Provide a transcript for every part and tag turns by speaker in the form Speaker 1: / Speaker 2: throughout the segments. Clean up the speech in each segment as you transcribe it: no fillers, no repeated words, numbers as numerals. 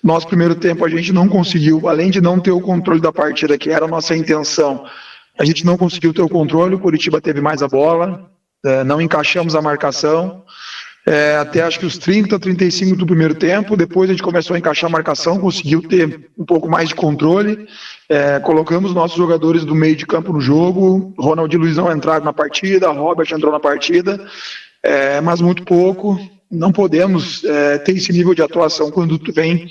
Speaker 1: Nosso primeiro tempo a gente não conseguiu, além de não ter o controle da partida, que era a nossa intenção, a gente não conseguiu ter o controle, o Curitiba teve mais a bola, não encaixamos a marcação, até acho que os 30, 35 do primeiro tempo, depois a gente começou a encaixar a marcação, conseguiu ter um pouco mais de controle, colocamos nossos jogadores do meio de campo no jogo, Ronald e Luizão entraram na partida, Robert entrou na partida, mas muito pouco, não podemos ter esse nível de atuação quando tu vem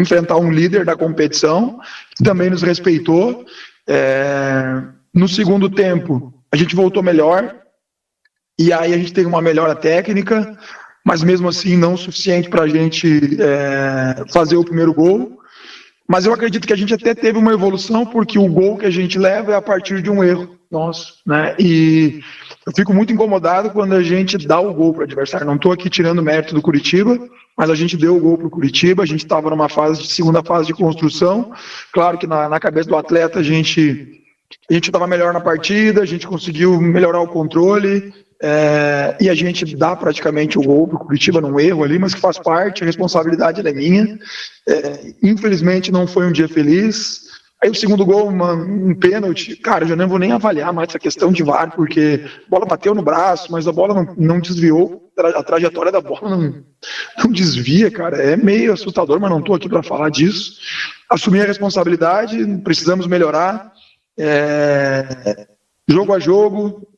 Speaker 1: enfrentar um líder da competição, que também nos respeitou. No segundo tempo, a gente voltou melhor, e aí a gente teve uma melhora técnica, mas mesmo assim não o suficiente para a gente fazer o primeiro gol. Mas eu acredito que a gente até teve uma evolução, porque o gol que a gente leva é a partir de um erro nosso, né? E eu fico muito incomodado quando a gente dá o gol para o adversário. Não estou aqui tirando mérito do Curitiba, mas a gente deu o gol para o Curitiba, a gente estava numa segunda fase de construção. Claro que na cabeça do atleta a gente estava melhor na partida, a gente conseguiu melhorar o controle, e a gente dá praticamente o gol para o Curitiba num erro ali, mas que faz parte, a responsabilidade é minha. Infelizmente não foi um dia feliz. Aí o segundo gol, um pênalti, cara, eu já não vou nem avaliar mais essa questão de VAR, porque a bola bateu no braço, mas a bola não desviou, a trajetória da bola não desvia, cara, é meio assustador, mas não estou aqui para falar disso. Assumir a responsabilidade, precisamos melhorar, jogo a jogo,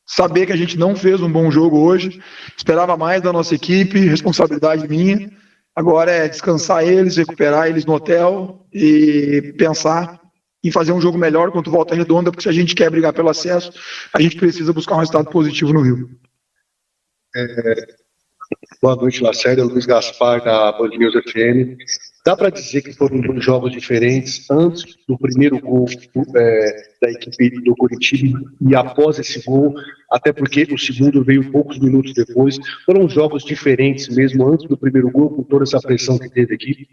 Speaker 1: saber que a gente não fez um bom jogo hoje, esperava mais da nossa equipe, responsabilidade minha. Agora é descansar eles, recuperar eles no hotel e pensar em fazer um jogo melhor contra o Volta Redonda, porque se a gente quer brigar pelo acesso, a gente precisa buscar um resultado positivo no Rio.
Speaker 2: Boa noite, Lacerda. Luiz Gaspar, da Band News FM. Dá para dizer que foram dois jogos diferentes antes do primeiro gol da equipe do Curitiba e após esse gol, até porque o segundo veio poucos minutos depois. Foram jogos diferentes mesmo antes do primeiro gol, com toda essa pressão que teve aqui?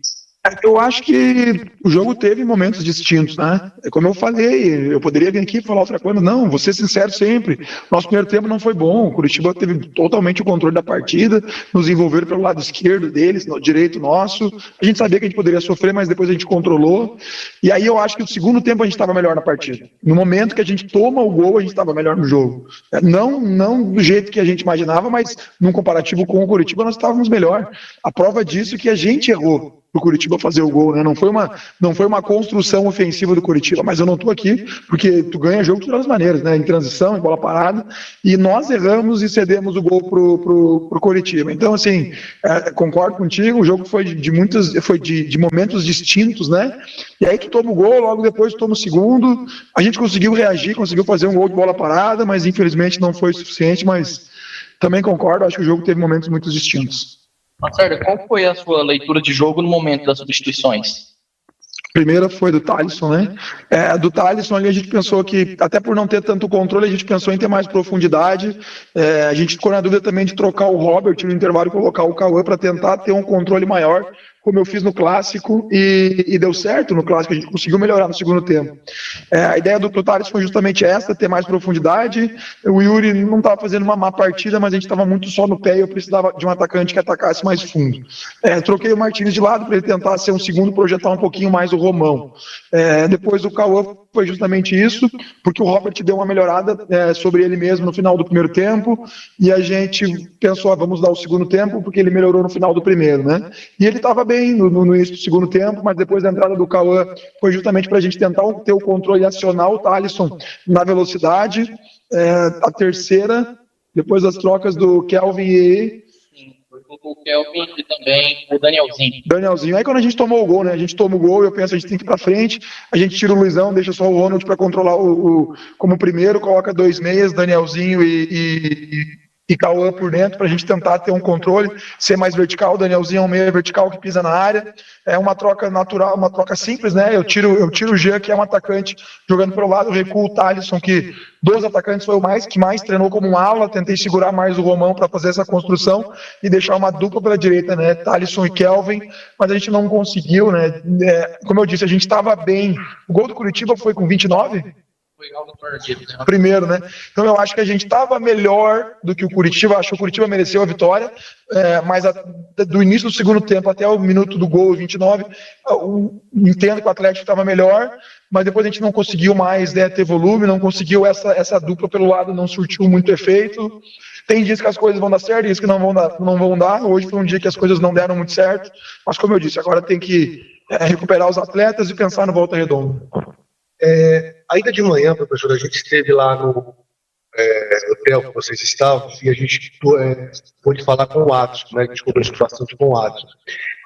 Speaker 1: Eu acho que o jogo teve momentos distintos, né? Como eu falei, eu poderia vir aqui e falar outra coisa. Não, vou ser sincero sempre. Nosso primeiro tempo não foi bom. O Curitiba teve totalmente o controle da partida, nos envolveram pelo lado esquerdo deles, no direito nosso. A gente sabia que a gente poderia sofrer, mas depois a gente controlou. E aí eu acho que no segundo tempo a gente estava melhor na partida. No momento que a gente toma o gol, a gente estava melhor no jogo. Não do jeito que a gente imaginava, mas num comparativo com o Curitiba nós estávamos melhor. A prova disso é que a gente errou pro Curitiba fazer o gol, né? Não foi uma construção ofensiva do Curitiba, mas eu não tô aqui porque tu ganha jogo de todas as maneiras, né? Em transição, em bola parada, e nós erramos e cedemos o gol pro Curitiba. Então, assim, concordo contigo, o jogo foi de momentos distintos, né? E aí tu toma o gol, logo depois tu toma o segundo, a gente conseguiu reagir, conseguiu fazer um gol de bola parada, mas infelizmente não foi suficiente, mas também concordo, acho que o jogo teve momentos muito distintos.
Speaker 3: Lacerda, qual foi a sua leitura de jogo no momento das substituições?
Speaker 1: Primeira foi do Thalisson, né? Do Thalisson ali a gente pensou que, até por não ter tanto controle, a gente pensou em ter mais profundidade. A gente ficou na dúvida também de trocar o Robert no intervalo e colocar o Cauã para tentar ter um controle maior, como eu fiz no Clássico, e deu certo no Clássico, a gente conseguiu melhorar no segundo tempo. A ideia do Thales foi justamente essa, ter mais profundidade. O Yuri não estava fazendo uma má partida, mas a gente estava muito só no pé e eu precisava de um atacante que atacasse mais fundo. Troquei o Martins de lado para ele tentar ser um segundo, projetar um pouquinho mais o Romão. Depois o Cauã foi justamente isso, porque o Robert deu uma melhorada sobre ele mesmo no final do primeiro tempo, e a gente pensou, vamos dar o segundo tempo, porque ele melhorou no final do primeiro, né? E ele estava bem no início do segundo tempo, mas depois da entrada do Cauã foi justamente para a gente tentar ter o controle e acionar o Thalisson na velocidade. A terceira, depois das trocas do Kelvin e
Speaker 3: O Kelvin e também o Danielzinho.
Speaker 1: Aí quando a gente tomou o gol, né? A gente toma o gol, eu penso, a gente tem que ir pra frente, a gente tira o Luizão, deixa só o Ronald para controlar como primeiro, coloca 2 meias, Danielzinho e Cauã por dentro, para a gente tentar ter um controle, ser mais vertical. O Danielzinho é um meia vertical que pisa na área. É uma troca natural, uma troca simples, né? Eu tiro o Jean, que é um atacante, jogando pelo lado, recuo o Thalisson, que dos atacantes foi o que mais treinou como um ala. Tentei segurar mais o Romão para fazer essa construção e deixar uma dupla pela direita, né? Thalisson e Kelvin, mas a gente não conseguiu, né? Como eu disse, a gente estava bem. O gol do Curitiba foi com 29?
Speaker 3: Foi algo tardio, né?
Speaker 1: Primeiro, né? Então eu acho que a gente estava melhor do que o Curitiba, acho que o Curitiba mereceu a vitória, mas do início do segundo tempo até o minuto do gol, 29, entendo que o Atlético estava melhor, mas depois a gente não conseguiu mais, né, ter volume, não conseguiu essa dupla pelo lado, não surtiu muito efeito. Tem dias que as coisas vão dar certo, dias que não vão dar. Hoje foi um dia que as coisas não deram muito certo, mas como eu disse, agora tem que recuperar os atletas e pensar no Volta Redonda.
Speaker 2: Ainda de manhã, professor, a gente esteve lá no hotel que vocês estavam e a gente pôde falar com o Adson, né? A gente conversou bastante com o Adson.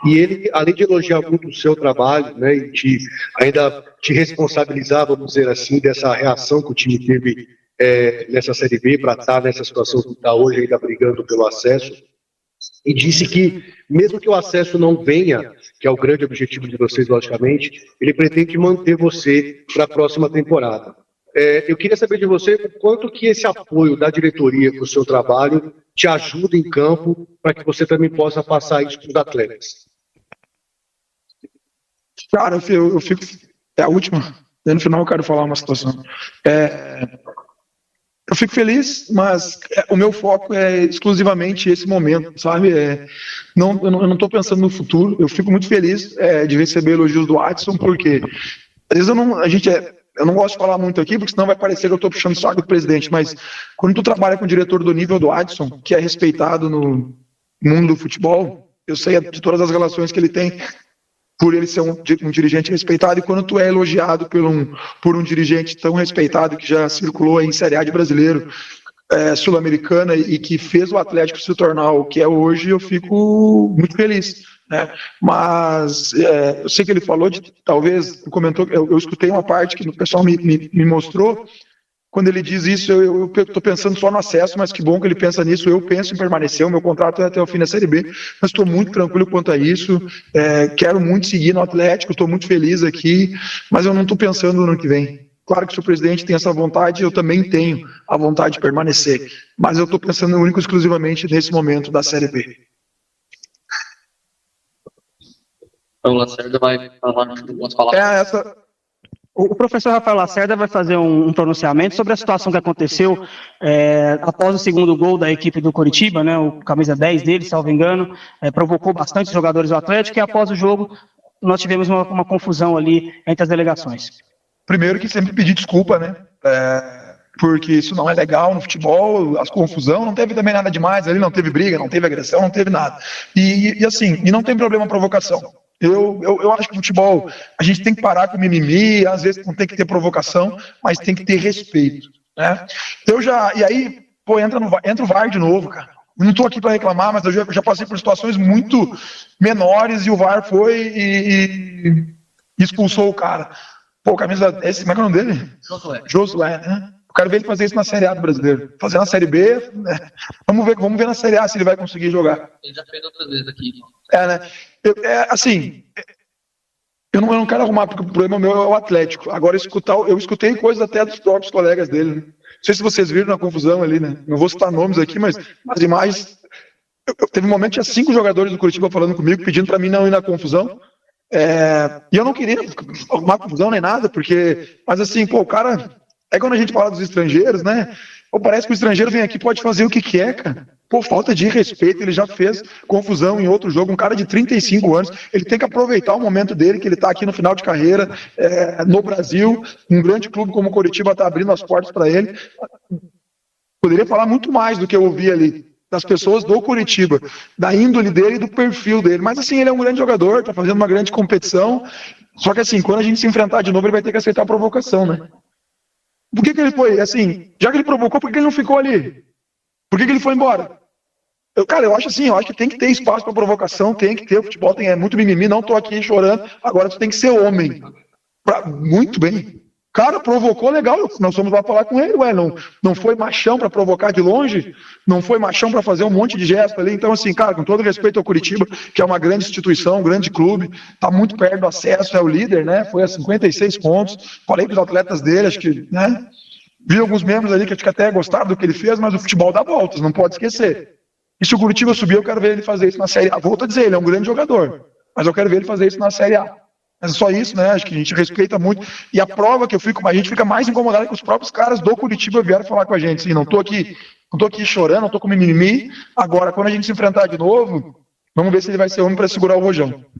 Speaker 2: E ele, além de elogiar muito o seu trabalho, né, e ainda te responsabilizar, vamos dizer assim, dessa reação que o time teve nessa Série B para estar nessa situação que está hoje, ainda brigando pelo acesso, e disse que, mesmo que o acesso não venha, que é o grande objetivo de vocês, logicamente, ele pretende manter você para a próxima temporada. Eu queria saber de você o quanto que esse apoio da diretoria para o seu trabalho te ajuda em campo para que você também possa passar isso para os atletas.
Speaker 1: Cara, eu fico... É a última. No final eu quero falar uma situação. Eu fico feliz, mas o meu foco é exclusivamente esse momento, sabe? Eu não estou pensando no futuro. Eu fico muito feliz de receber elogios do Adson, porque às vezes eu não gosto de falar muito aqui, porque senão vai parecer que eu estou puxando o saco do presidente, mas quando tu trabalha com um diretor do nível do Adson, que é respeitado no mundo do futebol, eu sei de todas as relações que ele tem, por ele ser um dirigente respeitado, e quando tu é elogiado por um dirigente tão respeitado, que já circulou em Série A de brasileiro, sul-americana, e que fez o Atlético se tornar o que é hoje, eu fico muito feliz, né? Mas eu sei que ele falou talvez, comentou, eu escutei uma parte que o pessoal me mostrou. Quando ele diz isso, eu estou pensando só no acesso, mas que bom que ele pensa nisso. Eu penso em permanecer, o meu contrato é até o fim da Série B, mas estou muito tranquilo quanto a isso. Quero muito seguir no Atlético, estou muito feliz aqui, mas eu não estou pensando no ano que vem. Claro que se o presidente tem essa vontade, eu também tenho a vontade de permanecer, mas eu estou pensando único e exclusivamente nesse momento da Série B.
Speaker 3: O Lacerda vai falar algumas palavras.
Speaker 4: O professor Rafael Lacerda vai fazer um pronunciamento sobre a situação que aconteceu após o segundo gol da equipe do Coritiba, né, o camisa 10 dele, salvo engano, provocou bastante os jogadores do Atlético, e após o jogo nós tivemos uma confusão ali entre as delegações.
Speaker 1: Primeiro que sempre pedir desculpa, né, porque isso não é legal no futebol, as confusão, não teve também nada demais ali, não teve briga, não teve agressão, não teve nada. E assim, e não tem problema a provocação. Eu acho que o futebol, a gente tem que parar com mimimi, às vezes não tem que ter provocação, mas tem que ter respeito, né? E aí, entra o VAR de novo, cara. Eu não estou aqui para reclamar, mas eu já passei por situações muito menores e o VAR foi e expulsou o cara. Pô, camisa, como é que é o nome dele? Josué, né? Eu quero ver ele fazer isso na Série A do Brasileiro. Fazer na Série B, né? Vamos ver na Série A se ele vai conseguir jogar.
Speaker 3: Ele já fez outras vezes aqui.
Speaker 1: Né? Eu não quero arrumar, porque o problema meu é o Atlético. Agora, eu escutei coisas até dos próprios colegas dele, né? Não sei se vocês viram na confusão ali, né? Não vou citar nomes aqui, mas as imagens... Teve um momento que tinha 5 jogadores do Curitiba falando comigo, pedindo para mim não ir na confusão. E eu não queria arrumar confusão nem nada, porque... Mas assim, pô, o cara... É quando a gente fala dos estrangeiros, né? Pô, parece que o estrangeiro vem aqui e pode fazer o que quer, cara. Pô, falta de respeito, ele já fez confusão em outro jogo, um cara de 35 anos, ele tem que aproveitar o momento dele, que ele tá aqui no final de carreira, no Brasil, um grande clube como o Coritiba tá abrindo as portas para ele. Poderia falar muito mais do que eu ouvi ali, das pessoas do Coritiba, da índole dele e do perfil dele, mas assim, ele é um grande jogador, tá fazendo uma grande competição, só que assim, quando a gente se enfrentar de novo, ele vai ter que aceitar a provocação, né? Por que ele foi, assim, já que ele provocou, por que ele não ficou ali? Por que ele foi embora? Eu acho que tem que ter espaço para provocação, tem que ter, o futebol é muito mimimi, não tô aqui chorando, agora tu tem que ser homem. Muito bem. Cara, provocou, legal, nós fomos lá falar com ele, não foi machão para provocar de longe, não foi machão para fazer um monte de gesto ali, então assim, cara, com todo respeito ao Curitiba, que é uma grande instituição, um grande clube, tá muito perto do acesso, é o líder, né, foi a 56 pontos, falei para os atletas dele, acho que, né, vi alguns membros ali que acho que até gostaram do que ele fez, mas o futebol dá voltas, não pode esquecer. E se o Curitiba subir, eu quero ver ele fazer isso na Série A, volto a dizer, ele é um grande jogador, mas eu quero ver ele fazer isso na Série A. Mas é só isso, né? Acho que a gente respeita muito. E a prova que a gente fica mais incomodado que os próprios caras do Curitiba vieram falar com a gente. Assim, não tô aqui chorando, não tô com mimimi. Agora, quando a gente se enfrentar de novo, vamos ver se ele vai ser homem para segurar o rojão.